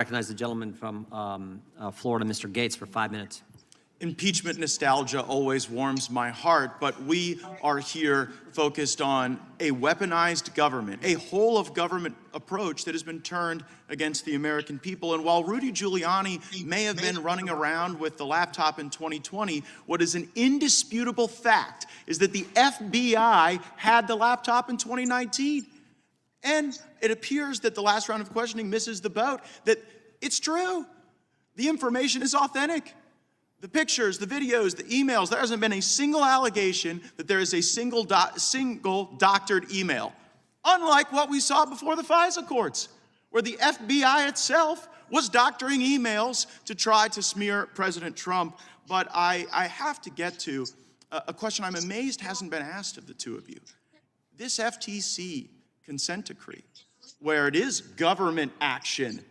Recognize the gentleman from Florida, Mr. Gates, for 5 minutes. Impeachment nostalgia always warms my heart, but we are here focused on a weaponized government, a whole-of-government approach that has been turned against the American people. And while Rudy Giuliani may have been running around with the laptop in 2020, what is an indisputable fact is that the FBI had the laptop in 2019. And it appears that the last round of questioning misses the boat, that it's true. The information is authentic. The pictures, the videos, the emails, there hasn't been a single allegation that there is a single doctored email. Unlike what we saw before the FISA courts, where the FBI itself was doctoring emails to try to smear President Trump. But I have to get to a question I'm amazed hasn't been asked of the two of you. This FTC consent decree, where it is government action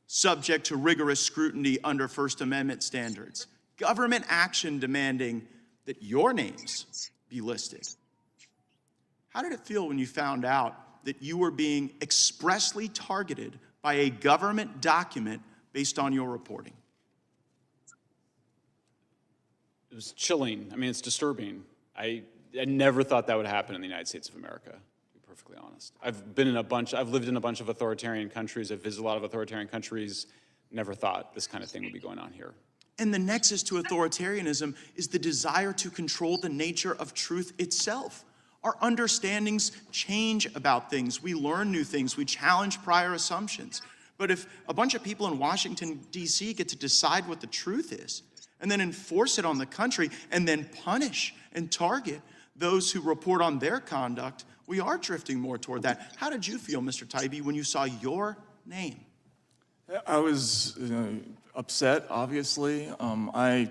subject to rigorous scrutiny under First Amendment standards, government action demanding that your names be listed. How did it feel when you found out that you were being expressly targeted by a government document based on your reporting? It was chilling. I mean, it's disturbing. I never thought that would happen in the United States of America, to be perfectly honest. I've lived in a bunch of authoritarian countries. I've visited a lot of authoritarian countries. Never thought this kind of thing would be going on here. And the nexus to authoritarianism is the desire to control the nature of truth itself. Our understandings change about things. We learn new things. We challenge prior assumptions. But if a bunch of people in Washington, D.C. get to decide what the truth is, and then enforce it on the country, and then punish and target those who report on their conduct, we are drifting more toward that. How did you feel, Mr. Taibbi, when you saw your name? I was upset, obviously. I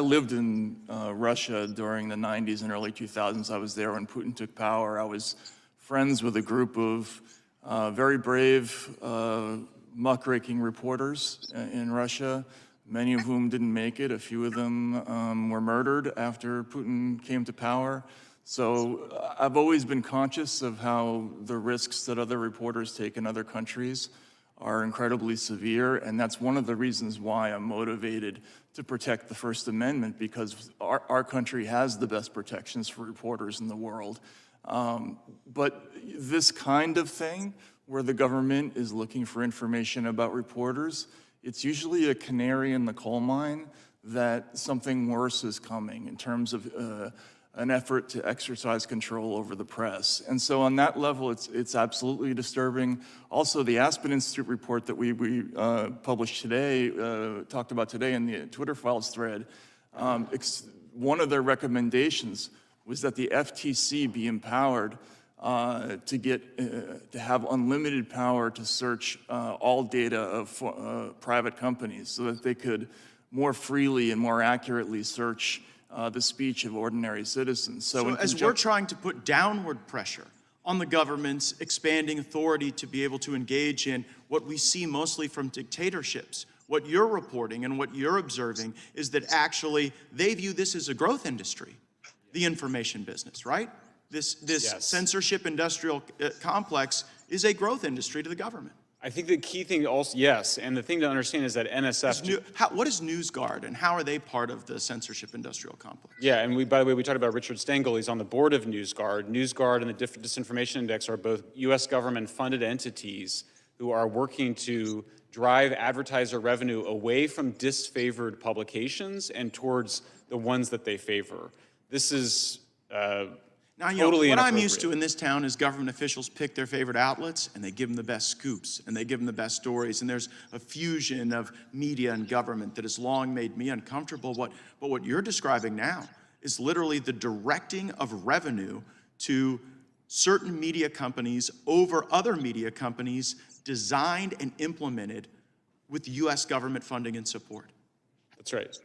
lived in Russia during the 90s and early 2000s. I was there when Putin took power. I was friends with a group of very brave, muckraking reporters in Russia, many of whom didn't make it. A few of them were murdered after Putin came to power. So I've always been conscious of how the risks that other reporters take in other countries are incredibly severe, and that's one of the reasons why I'm motivated to protect the First Amendment, because our country has the best protections for reporters in the world. But this kind of thing, where the government is looking for information about reporters, it's usually a canary in the coal mine that something worse is coming in terms of an effort to exercise control over the press. And so on that level, it's absolutely disturbing. Also, the Aspen Institute report that we published today, talked about today in the Twitter Files thread, one of their recommendations was that the FTC be empowered to have unlimited power to search all data of private companies so that they could more freely and more accurately search the speech of ordinary citizens. So as we're trying to put downward pressure on the government's expanding authority to be able to engage in what we see mostly from dictatorships, what you're reporting and what you're observing is that actually they view this as a growth industry, the information business, right? This yes. Censorship industrial complex is a growth industry to the government. I think the key thing also, yes, and the thing to understand is that NSF... What is NewsGuard, and how are they part of the censorship industrial complex? Yeah, and by the way, we talked about Richard Stengel. He's on the board of NewsGuard. NewsGuard and the Disinformation Index are both U.S. government-funded entities who are working to drive advertiser revenue away from disfavored publications and towards the ones that they favor. This is... Now, you know, what I'm used to in this town is government officials pick their favorite outlets and they give them the best scoops and they give them the best stories. And there's a fusion of media and government that has long made me uncomfortable. But what you're describing now is literally the directing of revenue to certain media companies over other media companies designed and implemented with U.S. government funding and support. That's right.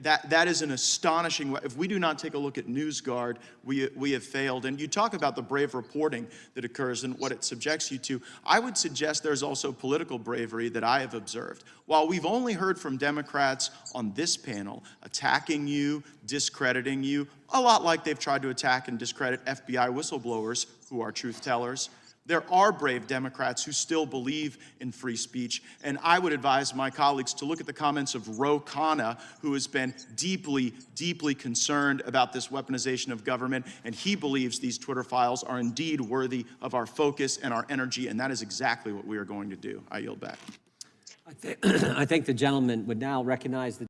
That is an astonishing way. If we do not take a look at NewsGuard, we have failed. And you talk about the brave reporting that occurs and what it subjects you to. I would suggest there's also political bravery that I have observed. While we've only heard from Democrats on this panel attacking you, discrediting you, a lot like they've tried to attack and discredit FBI whistleblowers who are truth tellers, There are brave Democrats who still believe in free speech, and I would advise my colleagues to look at the comments of Ro Khanna, who has been deeply, deeply concerned about this weaponization of government, and he believes these Twitter files are indeed worthy of our focus and our energy, and that is exactly what we are going to do. I yield back. I think the gentleman would now recognize the